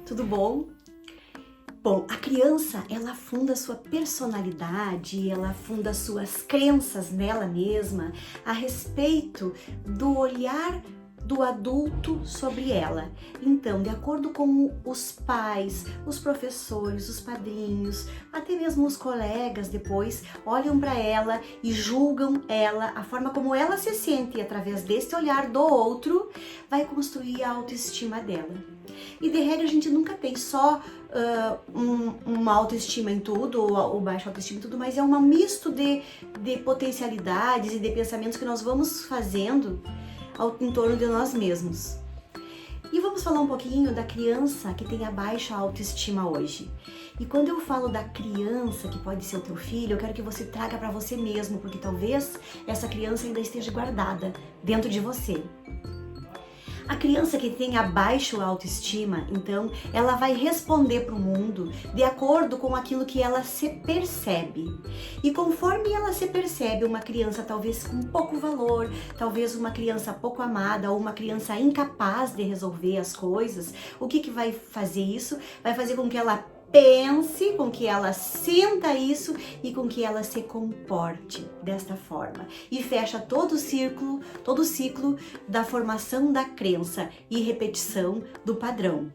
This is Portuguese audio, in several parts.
tudo bom? Bom, a criança, ela funda sua personalidade, ela funda suas crenças nela mesma a respeito do olhar do adulto sobre ela. Então, de acordo com os pais, os professores, os padrinhos, até mesmo os colegas depois olham para ela e julgam ela, a forma como ela se sente através desse olhar do outro vai construir a autoestima dela. E de regra a gente nunca tem só uma autoestima em tudo, ou baixa autoestima em tudo, mas é um misto de potencialidades e de pensamentos que nós vamos fazendo em torno de nós mesmos. E vamos falar um pouquinho da criança que tem a baixa autoestima hoje. E quando eu falo da criança, que pode ser o teu filho, eu quero que você traga para você mesmo, porque talvez essa criança ainda esteja guardada dentro de você. A criança que tem a baixa autoestima, então, ela vai responder para o mundo de acordo com aquilo que ela se percebe. E conforme ela se percebe, uma criança talvez com pouco valor, talvez uma criança pouco amada ou uma criança incapaz de resolver as coisas, o que vai fazer isso? Vai fazer com que ela pense, com que ela sinta isso e com que ela se comporte desta forma. E fecha todo o ciclo da formação da crença e repetição do padrão.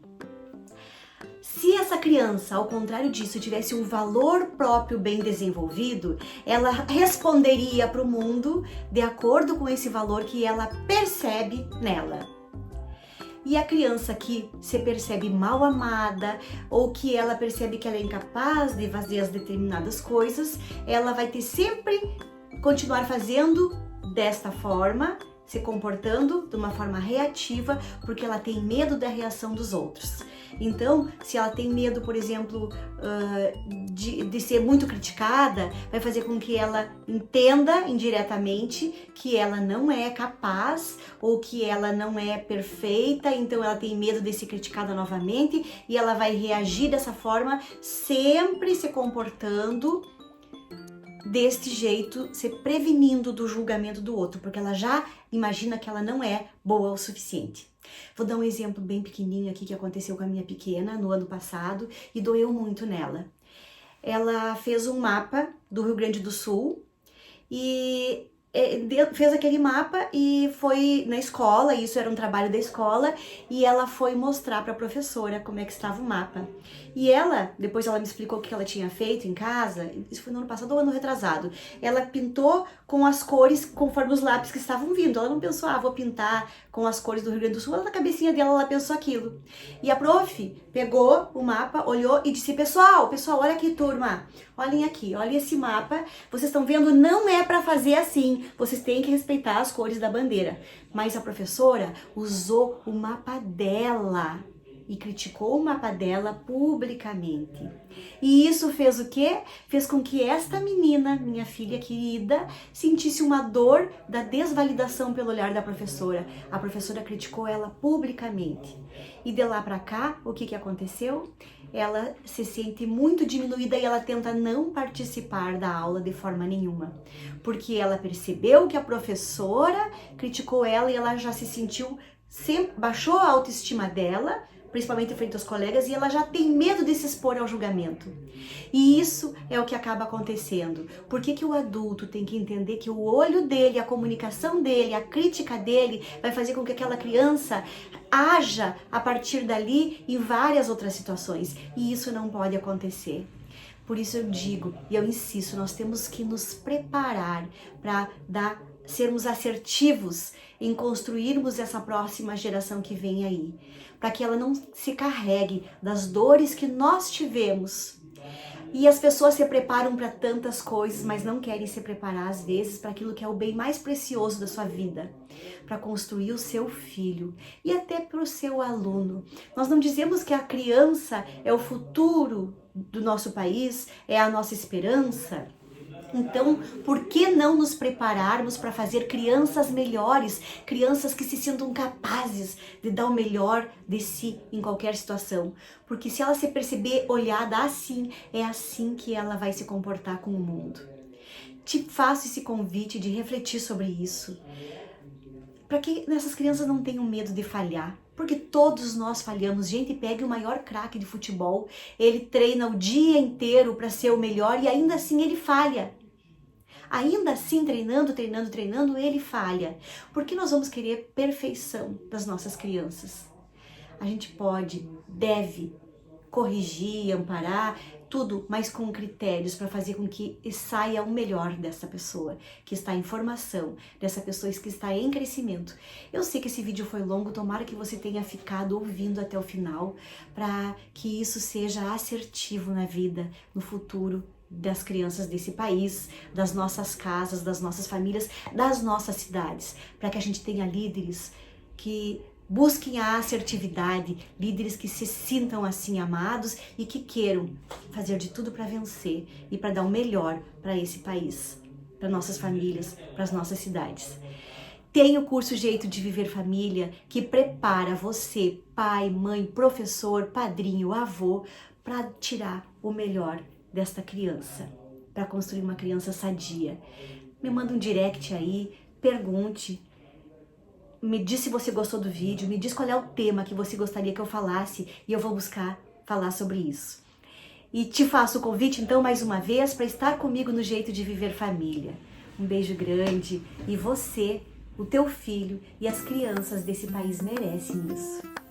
Se essa criança, ao contrário disso, tivesse um valor próprio bem desenvolvido, ela responderia para o mundo de acordo com esse valor que ela percebe nela. E a criança que se percebe mal amada ou que ela percebe que ela é incapaz de fazer as determinadas coisas, ela vai ter sempre continuar fazendo desta forma, se comportando de uma forma reativa, porque ela tem medo da reação dos outros. Então, se ela tem medo, por exemplo, de ser muito criticada, vai fazer com que ela entenda indiretamente que ela não é capaz ou que ela não é perfeita, então ela tem medo de ser criticada novamente e ela vai reagir dessa forma, sempre se comportando deste jeito, se prevenindo do julgamento do outro, porque ela já imagina que ela não é boa o suficiente. Vou dar um exemplo bem pequenininho aqui que aconteceu com a minha pequena no ano passado e doeu muito nela. Ela fez um mapa do Rio Grande do Sul e fez aquele mapa e foi na escola, isso era um trabalho da escola, e ela foi mostrar para a professora como é que estava o mapa. E ela, depois ela me explicou o que ela tinha feito em casa, isso foi no ano passado ou ano retrasado. Ela pintou com as cores conforme os lápis que estavam vindo. Ela não pensou, vou pintar com as cores do Rio Grande do Sul. Ela, na cabecinha dela, ela pensou aquilo. E a prof pegou o mapa, olhou e disse, pessoal, olha aqui, turma, olhem aqui, olha esse mapa, vocês estão vendo, não é para fazer assim, vocês têm que respeitar as cores da bandeira. Mas a professora usou o mapa dela e criticou o mapa dela publicamente. E isso fez o quê? Fez com que esta menina, minha filha querida, sentisse uma dor da desvalidação pelo olhar da professora. A professora criticou ela publicamente. E de lá para cá, o que aconteceu? Ela se sente muito diminuída e ela tenta não participar da aula de forma nenhuma. Porque ela percebeu que a professora criticou ela e ela já se sentiu, baixou a autoestima dela, principalmente frente aos colegas, e ela já tem medo de se expor ao julgamento. E isso é o que acaba acontecendo. Por que o adulto tem que entender que o olho dele, a comunicação dele, a crítica dele vai fazer com que aquela criança haja a partir dali em várias outras situações. E isso não pode acontecer. Por isso eu digo e eu insisto, nós temos que nos preparar para sermos assertivos em construirmos essa próxima geração que vem aí, para que ela não se carregue das dores que nós tivemos. E as pessoas se preparam para tantas coisas, mas não querem se preparar às vezes para aquilo que é o bem mais precioso da sua vida, para construir o seu filho e até para o seu aluno. Nós não dizemos que a criança é o futuro do nosso país, é a nossa esperança. Então, por que não nos prepararmos para fazer crianças melhores, crianças que se sintam capazes de dar o melhor de si em qualquer situação? Porque se ela se perceber olhada assim, é assim que ela vai se comportar com o mundo. Te faço esse convite de refletir sobre isso, para que essas crianças não tenham medo de falhar, Porque todos nós falhamos. Gente, pega o maior craque de futebol, ele treina o dia inteiro para ser o melhor e ainda assim ele falha. Ainda assim, treinando, ele falha. Por que nós vamos querer perfeição das nossas crianças? A gente pode, deve corrigir, amparar, tudo, mas com critérios para fazer com que saia o melhor dessa pessoa, que está em formação, dessa pessoa que está em crescimento. Eu sei que esse vídeo foi longo, tomara que você tenha ficado ouvindo até o final, para que isso seja assertivo na vida, no futuro das crianças desse país, das nossas casas, das nossas famílias, das nossas cidades, para que a gente tenha líderes que busquem a assertividade, líderes que se sintam assim amados e que queiram fazer de tudo para vencer e para dar o melhor para esse país, para nossas famílias, para as nossas cidades. Tem o curso Jeito de Viver Família, que prepara você, pai, mãe, professor, padrinho, avô, para tirar o melhor desta criança, para construir uma criança sadia. Me manda um direct aí, pergunte, me diz se você gostou do vídeo, me diz qual é o tema que você gostaria que eu falasse e eu vou buscar falar sobre isso. E te faço o convite então mais uma vez para estar comigo no Jeito de Viver Família. Um beijo grande e você, o teu filho e as crianças desse país merecem isso.